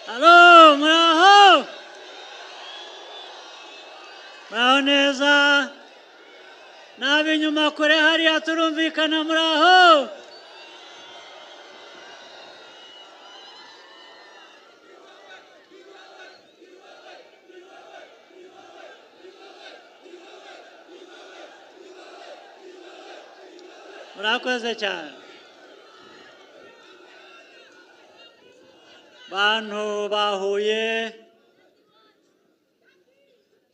Halo, muraho? Muraho neza? N'ab'inyuma kure hariya turumvikana muraho? Murakoze cyane. Bantu bahuye,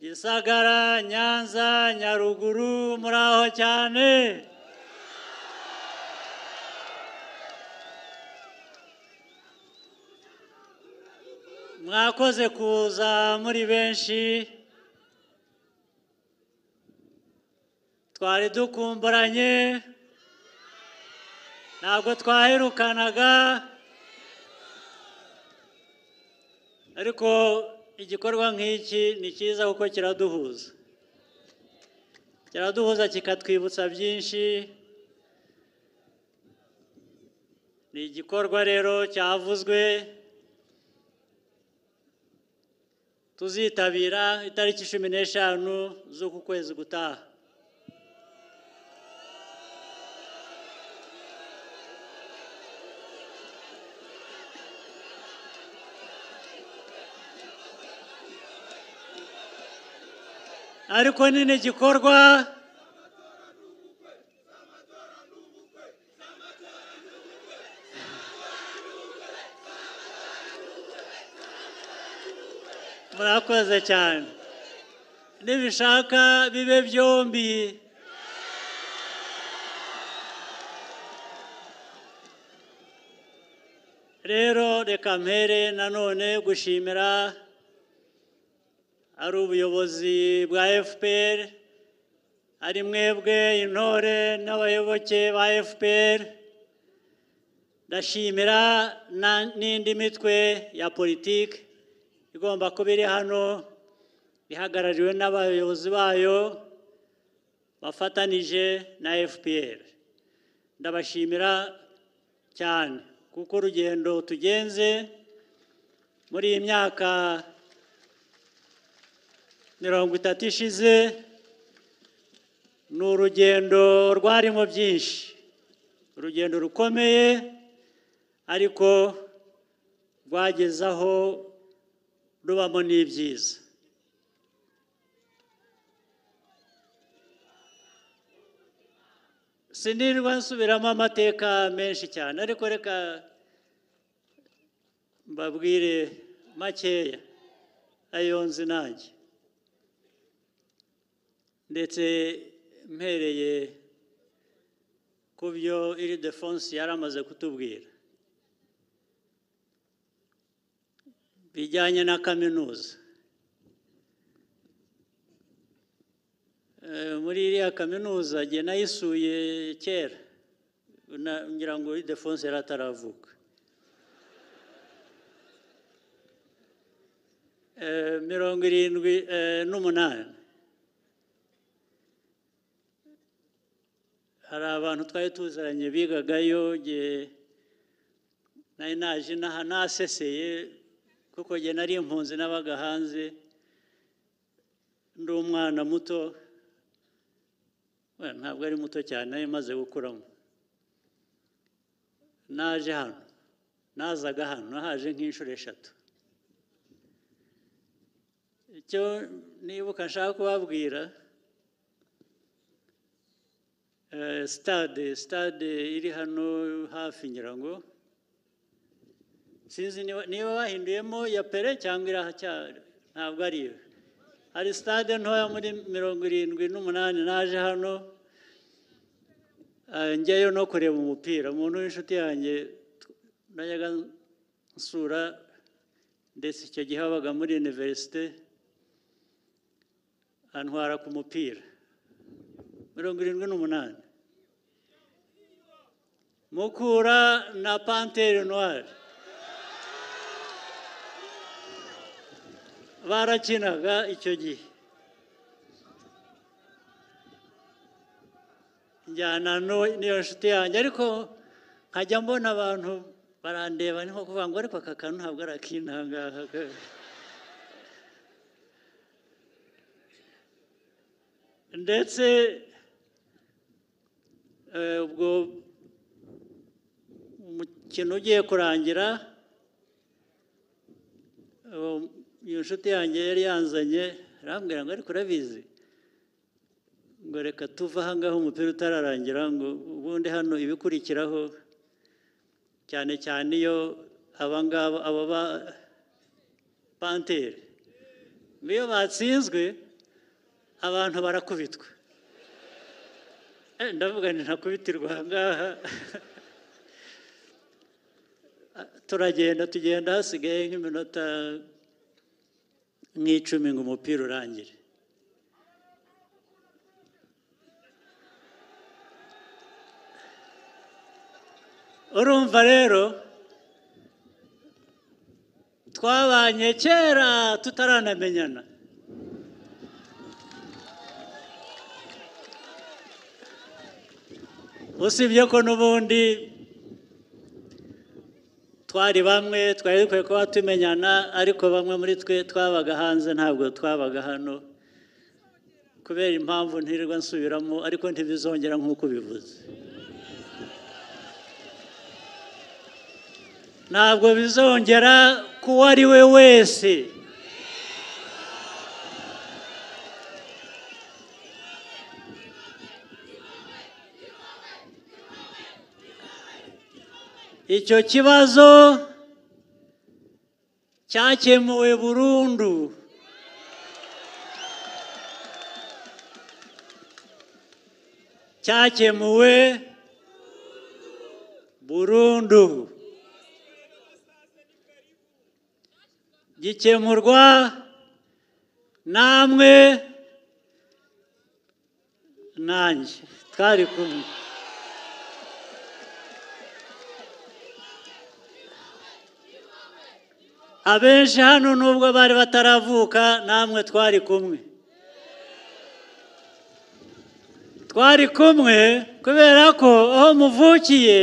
Gisagara, Nyanza, Nyaruguru, muraho cyane. Mwakoze kuza muri benshi. Twari dukumburanye. Ntabwo twaherukanaga. Ariko igikorwa nk'iki ni cyiza kuko kiraduhuza. Kiraduhuza kikatwibutsa byinshi. Ni igikorwa rero cyavuzwe. Tuzitabira itariki 15 z'uku kwezi gutaha. Ariko ni igikorwa murakoze cyane. Nibishaka bibe byombi. Rero reka mpere nanone gushimira ari ubuyobozi bwa FPR, ari mwebwe intore n'abayoboke ba FPR. Ndashimira n'indi mitwe ya politiki igomba kuba iri hano ihagarariwe n'abayobozi bayo bafatanije na FPR. Ndabashimira cyane kuko urugendo tugenze muri iyi myaka 30 ishize ni urugendo rwarimo byinshi, urugendo rukomeye ariko rwageze aho rubamo n'ibyiza. Sinirwa nsubiramo amateka menshi cyane ariko reka mbabwire makeya ayo nzi nanjye. Ndetse mpereye ku byo Ildefonsi yaramaze kutubwira bijyanye na kaminuza. Muri iriya kaminuza jye nayisuye kera, ngira ngo Ildefonsi yari ataravuka. 78 hari abantu twari tuzaranye bigagayo, nari naje naseseye kuko jye nari impunzi nabaga hanze ndi umwana muto. Ntabwo ari muto cyane, nari maze gukuramo. Naje hano, nazaga hano, nahaje nk'inshuro 3. Icyo nibuka nshaka kubabwira, stade iri hano hafi ngira ngo sinzi niba bahinduyemo ya Pere cyangwa irahacyari, ntabwo ari yo. Hari stade ntoya muri 78 naje hano njyayo no kureba umupira. Umuntu w'inshuti yanjye najyaga nsura, ndetse icyo gihe habaga muri universite, antwara ku mupira 78. Mukura na Panthère Noire barakinaga icyo gihe. Njyana n'iyo nshuti yanjye, ariko nkajya mbona abantu barandeba ni nko kuvuga ngo ariko aka kantu ntabwo ari akintangaha ndetse ubwo umukino ugiye kurangira iyo nshuti yanjye yari yanzanye arambwira ngo ariko urabizi ngo reka tuve aha ngaho umupira utararangira ngo ubundi hano ibikurikiraho cyane cyane iyo abangaba aba ba Panthère iyo batsinzwe abantu barakubitwa ndavuga nti ntakubitirwa aha ngaha tugenda hasigaye nk'iminota nk'icumi ngo umupira urangire urumva rero twabanye kera tutaranamenyana usibye ko n'ubundi twari bamwe twari dukwiye kuba tumenyana ariko bamwe muri twe twabaga hanze ntabwo twabaga hano kubera impamvu ntirirwa nsubiramo ariko ntibizongera nk'uko bivuze ntabwo bizongera kuwo ari we wese icyo kibazo cyakemuwe burundu gikemurwa namwe nanjye twari kumwe abenshi hano nubwo bari bataravuka namwe twari kumwe kubera ko aho muvukiye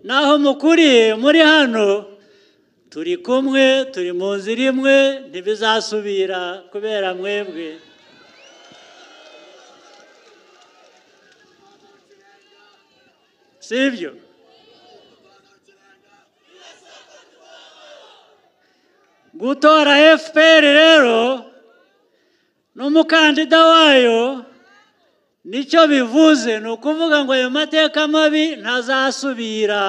n'aho mukuriye muri hano turi kumwe turi mu nzira imwe ntibizasubira kubera mwebwe sibyo gutora FPR rero n'umukandida wayo nicyo bivuze ni ukuvuga ngo ayo mateka mabi ntazasubira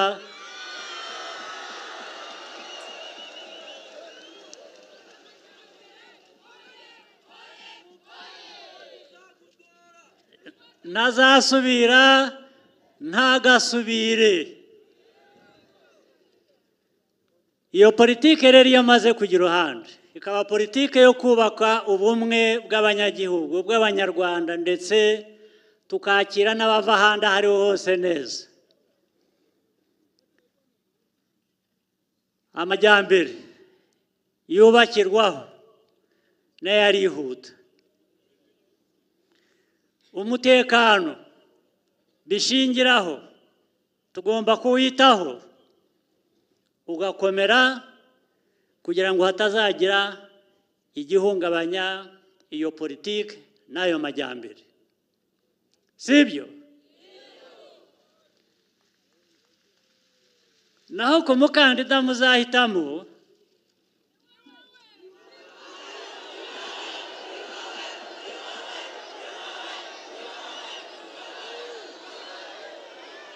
ntagasubire iyo politike rero iyo amaze kugira uruhande ikaba politike yo kubaka ubumwe bw'abanyagihugu bw'abanyarwanda ndetse tukakira n'abava ahandi aho ariho hose neza amajyambere yubakirwaho nayo arihuta umutekano bishingiraho tugomba kuwitaho ugakomera kugira ngo hatazagira igihungabanya iyo politike n'ayo majyambere sibyo naho ku mukandida muzahitamo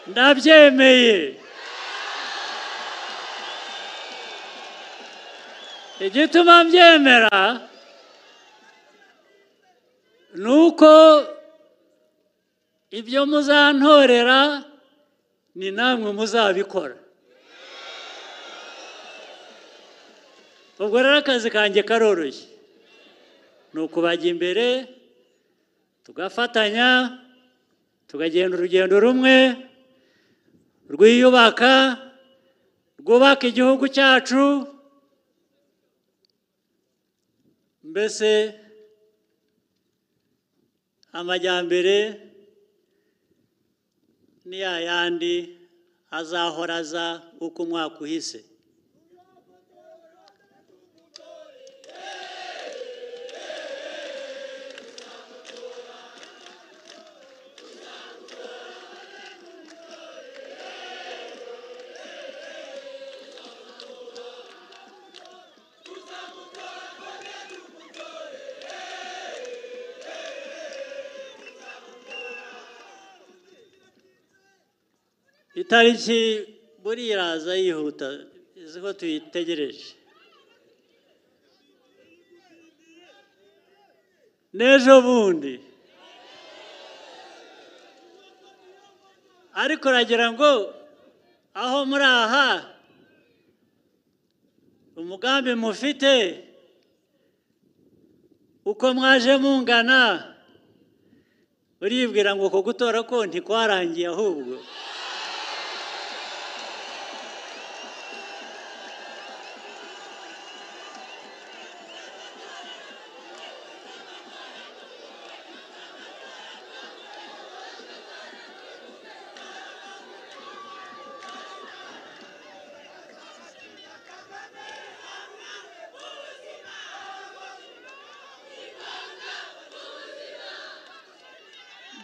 ndabyemeye igituma mbyemera ni uko ibyo muzantorera ni namwe muzabikora ubwo rero akazi kanjye karoroshye ni ukubajya imbere tugafatanya tukagenda urugendo rumwe rwiyubaka rwubaka igihugu cyacu mbese amajyambere ni yayandi azahora aza uko umwaka uhise. Itariki buriya iraza yihuta, izi ko tuyitegereje. N'ejo bundi. Ariko uragira ngo aho muri aha umugambi mufite uko mwaje mungana uribwira ngo uko gutora ko ntikwarangiye ahubwo.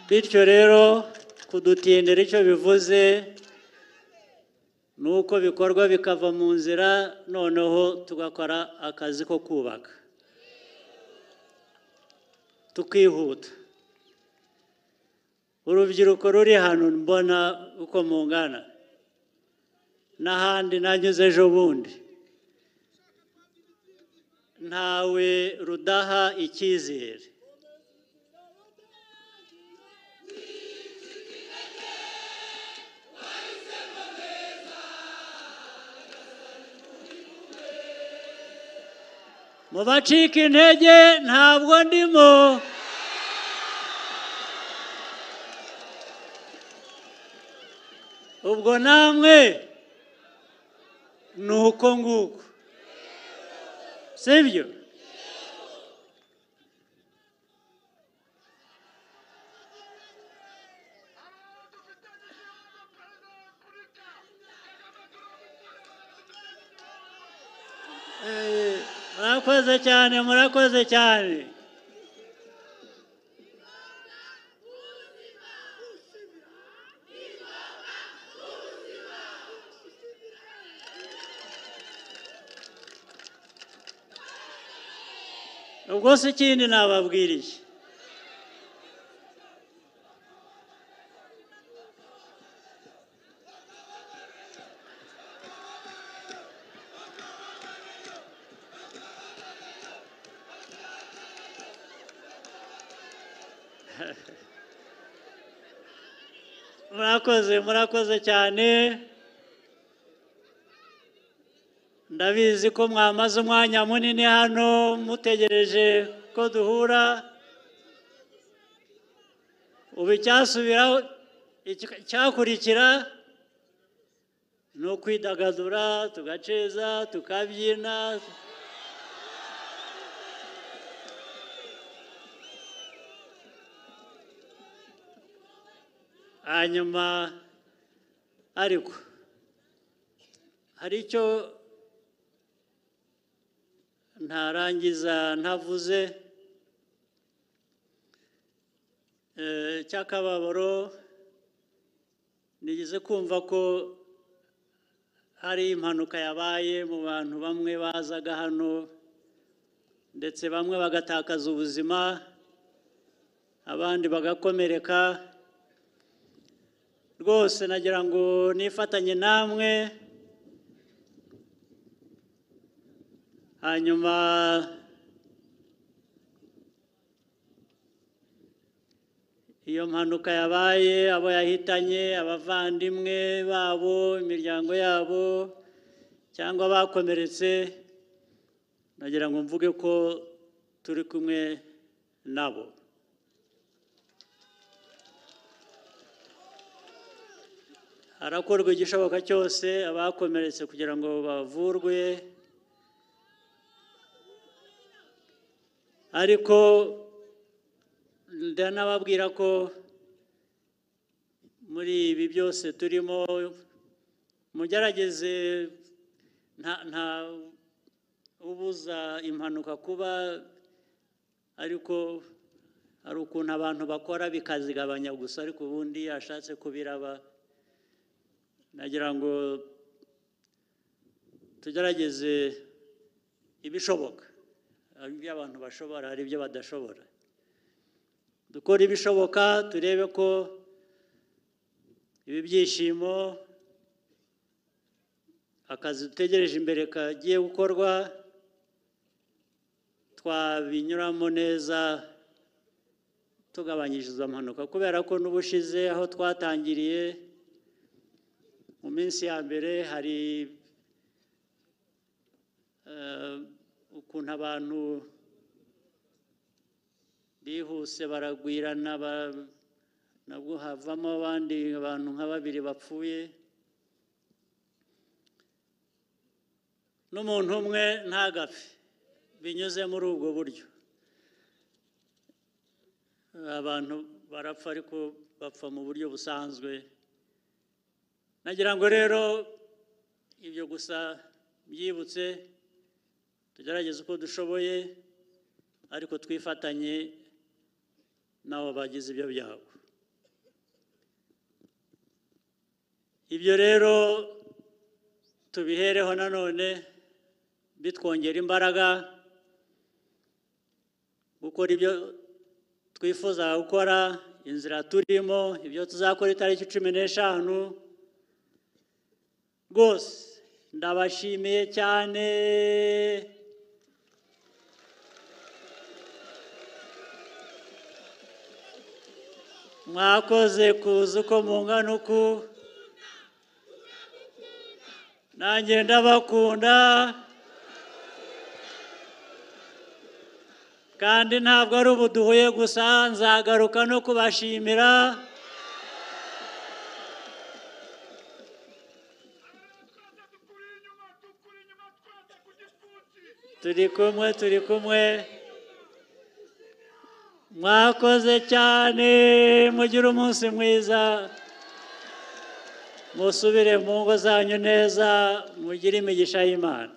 Bityo rero kudutindira icyo bivuze ni uko bikorwa bikava mu nzira, noneho tugakora akazi ko kubaka tukihuta. Urubyiruko ruri hano mbona uko mungana, n'ahandi nanyuze ejo bundi, ntawe rudaha icyizere. Mu bacika intege ntabwo ndimo. Ubwo namwe ni uko nguko, sibyo? Murakoze cyane, murakoze cyane. Ubwo se ikindi nababwiriye. Murakoze cyane. Ndabizi ko mwamaze umwanya munini hano mutegereje ko duhura. Ubu icyasubiraho icyakurikira ni ukwidagadura, tugaceza, tukabyina. Hanyuma ariko hari icyo ntarangiza ntavuze cy'akababaro. Nigeze kumva ko hari impanuka yabaye mu bantu bamwe bazaga hano, ndetse bamwe bagatakaza ubuzima, abandi bagakomereka. Rwose nagira ngo nifatanye namwe, hanyuma iyo mpanuka yabaye, abo yahitanye, abavandimwe babo, imiryango yabo, cyangwa bakomeretse, nagira ngo mvuge ko turi kumwe nabo. Harakorwa igishoboka cyose abakomeretse kugira ngo bavurwe, ariko ndanababwira ko muri ibi byose turimo mugerageze nta ubuza impanuka kuba, ariko hari ukuntu abantu bakora bikazigabanya gusa, ariko ubundi ashatse kubiraba. Nagira ngo tugerageze ibishoboka, hari ibyo abantu bashobora, hari ibyo badashobora. Dukora ibishoboka, turebe ko ibi byishimo, akazi dutegereje imbere kagiye gukorwa, twabinyuramo neza tugabanyije izo mpanuka, kubera ko n'ubushize aho twatangiriye mu minsi ya mbere hari ukuntu abantu bihuse baragwirana, nabwo havamo abandi abantu nka 2 bapfuye, n'umuntu umwe ntagapfe binyuze muri ubwo buryo. Abantu barapfa ariko bapfa mu buryo busanzwe. Nagira ngo rero ibyo gusa byibutse, tugerageze uko dushoboye, ariko twifatanye n'abo bagize ibyo byago. Ibyo rero tubihereho nanone bitwongera imbaraga gukora ibyo twifuza gukora, inzira turimo, ibyo tuzakora itariki 15. Rwose ndabashimiye cyane, mwakoze kuza uko mungana uku, nanjye ndabakunda, kandi ntabwo ari ubu duhuye gusa, nzagaruka no kubashimira. Turi kumwe, mwakoze cyane, mugire umunsi mwiza, musubire mu ngo zanyu neza, mugire imigisha y'Imana.